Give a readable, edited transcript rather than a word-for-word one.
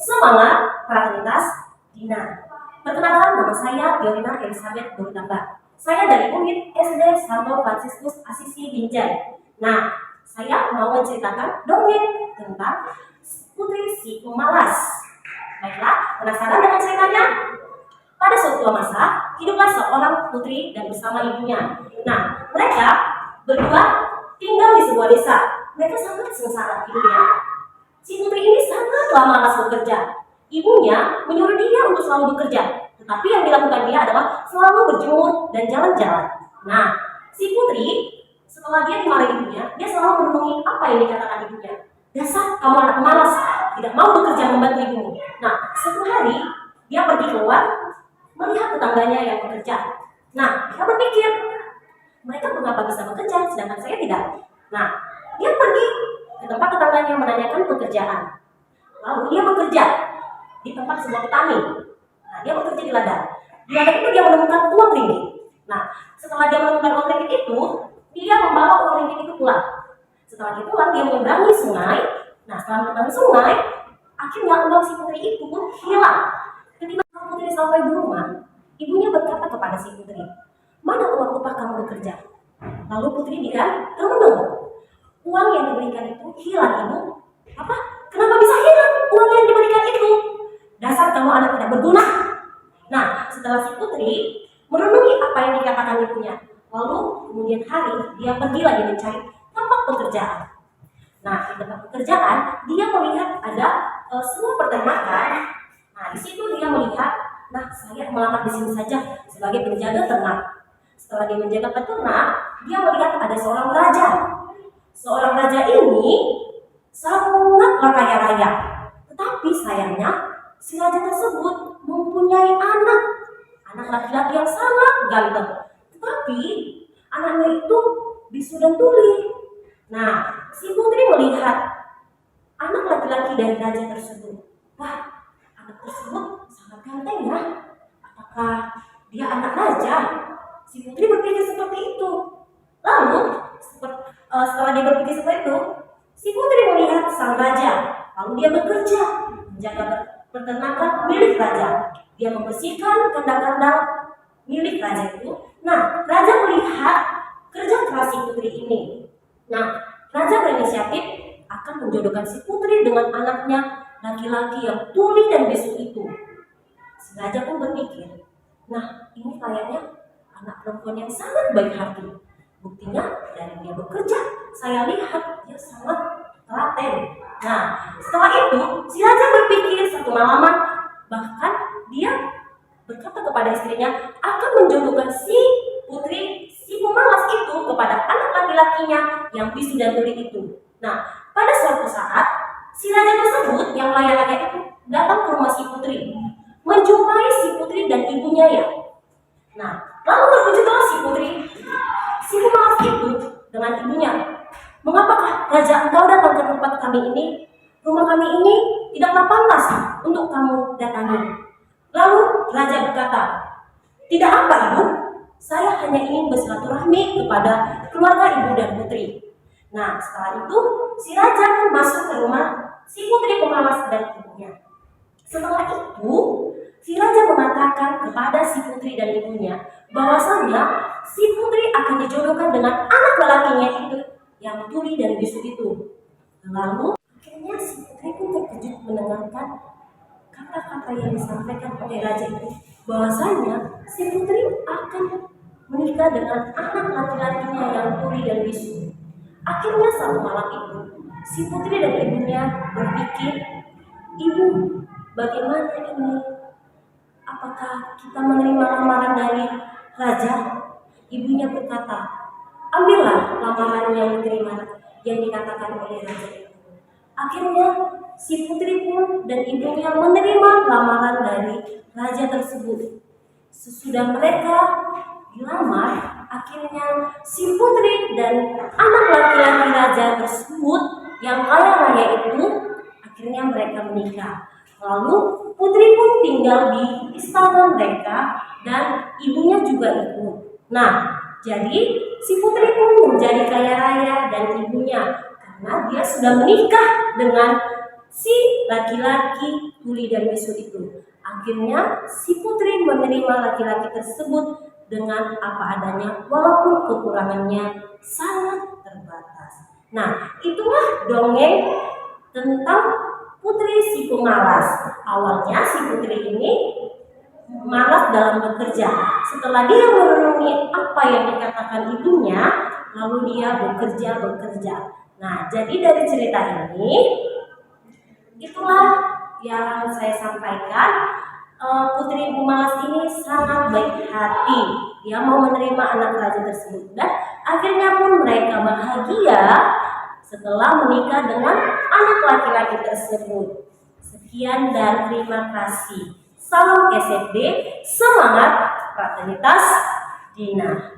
Semangat Fraternitas Dina. Perkenalkan, nama saya Diorina Elizabeth Dorutamba. Saya dari unit SD Santo Fransiskus Asisi Binjai. Nah, saya mau menceritakan dongeng tentang Putri Si Pemalas. Baiklah, penasaran dengan ceritanya? Pada suatu masa, hiduplah seorang putri dan bersama ibunya. Nah, mereka berdua tinggal di sebuah desa. Mereka sangat sengsara hidupnya. Si putri ini sangatlah malas bekerja. Ibunya menyuruh dia untuk selalu bekerja, tetapi yang dilakukan dia adalah selalu berjemur dan jalan-jalan. Nah, si putri setelah dia dimarahi ibunya, dia selalu merenungi apa yang dikatakan ibunya. Dasar kamu anak malas, tidak mau bekerja membantu ibumu. Nah, suatu hari dia pergi keluar melihat tetangganya yang bekerja. Nah, dia berpikir, mereka mengapa bisa bekerja sedangkan saya tidak? Nah, dia pergi ke tempat tetangganya menanyakan pekerjaan. Lalu dia bekerja di tempat sebuah petani. Nah, dia bekerja di ladang. Di ladang itu dia menemukan uang ringgit. Nah, setelah dia menemukan uang ringgit itu, dia membawa uang ringgit itu pulang. Setelah dia pulang, dia menyeberangi sungai. Nah, setelah menyeberangi sungai, akhirnya uang si putri itu pun hilang. Ketika putri sampai di rumah, ibunya berkata kepada si putri, "Mana uang upah kamu bekerja?" Lalu putri dia termenung. Uang yang diberikan itu hilang, ibu. Apa? Kenapa bisa hilang uang yang diberikan itu? Dasar kamu anak tidak berguna. Nah, setelah si putri merenungi apa yang dikatakan ibunya, lalu kemudian hari dia pergi lagi mencari tempat pekerjaan. Nah, di tempat pekerjaan dia melihat ada sebuah peternakan. Nah, di situ dia melihat, nah saya melamar di sini saja sebagai penjaga ternak. Setelah dia menjaga peternak, dia melihat ada seorang raja. Seorang raja ini sangatlah kaya raya, tetapi sayangnya si raja tersebut mempunyai anak laki-laki yang sangat ganteng, tetapi anaknya itu bisu dan tuli. Nah, si putri melihat anak laki-laki dari raja tersebut. Wah, anak tersebut sangat ganteng ya. Apakah dia anak raja? Si putri berpikir seperti itu. Lalu setelah dia berpikir seperti itu, si putri melihat sang raja. Lalu dia bekerja menjaga peternakan milik raja. Dia membersihkan kandang-kandang milik raja itu. Nah, raja melihat kerja keras si putri ini. Nah, raja berinisiatif akan menjodohkan si putri dengan anaknya laki-laki yang tuli dan bisu itu. Si raja pun berpikir, nah ini kayaknya anak perempuan yang sangat baik hati. Buktinya dari dia bekerja, saya lihat dia sangat telaten. Nah, setelah itu si raja berpikir satu malaman, bahkan dia berkata kepada istrinya akan menjodohkan si putri si pemalas itu kepada anak laki-lakinya yang bisu dan tuli itu. Nah, pada suatu saat si raja tersebut yang kaya-raya itu datang ke rumah si putri, menjumpai si putri dan ibunya ya. Nah, lalu terkejutlah si putri, si pemalas itu dengan ibunya. "Mengapakah raja engkau datang ke tempat kami ini? Rumah kami ini tidaklah pantas untuk kamu datangi." Lalu raja berkata, "Tidak apa ibu, saya hanya ingin bersilaturahmi kepada keluarga ibu dan putri." Nah, setelah itu si raja masuk ke rumah si putri pemalas dan ibunya. Setelah itu si raja mengatakan kepada si putri dan ibunya bahwasanya si putri akan dijodohkan dengan anak lelakinya itu yang tuli dan bisu itu. Lalu akhirnya si putri pun terkejut mendengarkan kata-kata yang disampaikan oleh raja itu, bahwasanya si putri akan menikah dengan anak laki-lakinya yang tuli dan bisu. Akhirnya satu malam itu si putri dan ibunya berpikir, "Ibu, bagaimana ini? Apakah kita menerima lamaran dari raja?" Ibunya berkata, "Ambillah lamaran yang diterima yang dikatakan oleh raja itu." Akhirnya si putri pun dan ibunya menerima lamaran dari raja tersebut. Sesudah mereka dilamar, akhirnya si putri dan anak laki-laki raja tersebut yang kaya raya itu akhirnya mereka menikah. Lalu putri pun tinggal di istana mereka dan ibunya juga ikut. Nah, jadi si putri pun menjadi kaya raya dan ibunya karena dia sudah menikah dengan si laki-laki tuli dan bisu itu. Akhirnya si putri menerima laki-laki tersebut dengan apa adanya walaupun kekurangannya sangat terbatas. Nah, itulah dongeng tentang putri si pemalas. Awalnya si putri ini malas dalam bekerja. Setelah dia merenungi apa yang dikatakan ibunya, lalu dia bekerja. Nah, jadi dari cerita ini, itulah yang saya sampaikan. Putri pemalas ini sangat baik hati. Dia mau menerima anak raja tersebut, dan akhirnya pun mereka bahagia setelah menikah dengan anak laki-laki tersebut. Sekian dan terima kasih. Salam SFD, semangat fraternitas Dina.